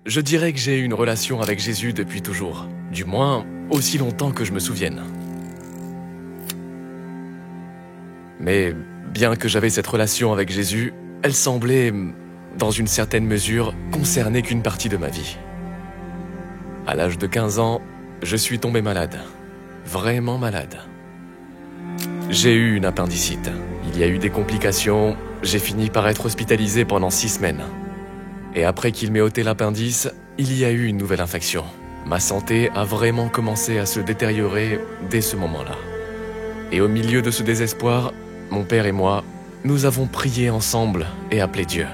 Je dirais que j'ai eu une relation avec Jésus depuis toujours, du moins aussi longtemps que je me souvienne. Mais bien que j'avais cette relation avec Jésus, elle semblait, dans une certaine mesure, concerner qu'une partie de ma vie. À l'âge de 15 ans, je suis tombé malade. Vraiment malade. J'ai eu une appendicite. Il y a eu des complications, j'ai fini par être hospitalisé pendant 6 semaines. Et après qu'il m'ait ôté l'appendice, il y a eu une nouvelle infection. Ma santé a vraiment commencé à se détériorer dès ce moment-là. Et au milieu de ce désespoir, mon père et moi, nous avons prié ensemble et appelé Dieu.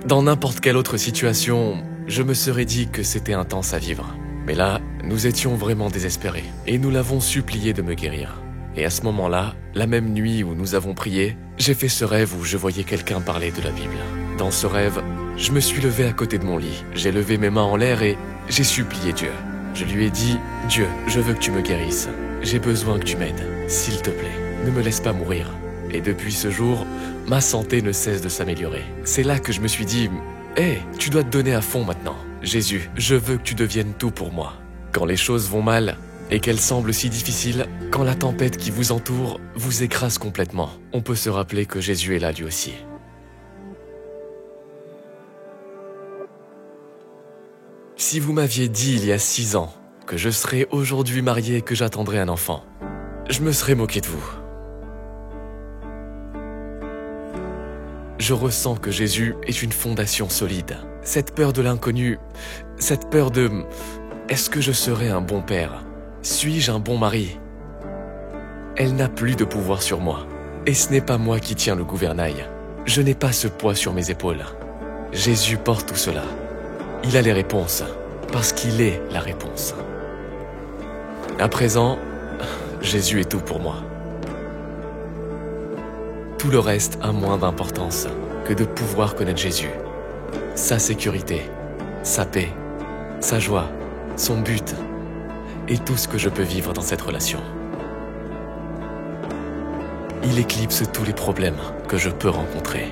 Dans n'importe quelle autre situation, je me serais dit que c'était intense à vivre. Mais là, nous étions vraiment désespérés et nous l'avons supplié de me guérir. Et à ce moment-là, la même nuit où nous avons prié, j'ai fait ce rêve où je voyais quelqu'un parler de la Bible. Dans ce rêve, je me suis levé à côté de mon lit. J'ai levé mes mains en l'air et j'ai supplié Dieu. Je lui ai dit « Dieu, je veux que tu me guérisses. J'ai besoin que tu m'aides. S'il te plaît, ne me laisse pas mourir. » Et depuis ce jour, ma santé ne cesse de s'améliorer. C'est là que je me suis dit « Hé, tu dois te donner à fond maintenant. Jésus, je veux que tu deviennes tout pour moi. » Quand les choses vont mal et qu'elles semblent si difficiles, quand la tempête qui vous entoure vous écrase complètement, on peut se rappeler que Jésus est là lui aussi. Si vous m'aviez dit il y a 6 ans que je serais aujourd'hui marié et que j'attendrais un enfant, je me serais moqué de vous. Je ressens que Jésus est une fondation solide. Cette peur de l'inconnu, cette peur de « est-ce que je serai un bon père? Suis-je un bon mari ?» Elle n'a plus de pouvoir sur moi. Et ce n'est pas moi qui tiens le gouvernail. Je n'ai pas ce poids sur mes épaules. Jésus porte tout cela. Il a les réponses, parce qu'il est la réponse. À présent, Jésus est tout pour moi. Tout le reste a moins d'importance que de pouvoir connaître Jésus, sa sécurité, sa paix, sa joie, son but et tout ce que je peux vivre dans cette relation. Il éclipse tous les problèmes que je peux rencontrer.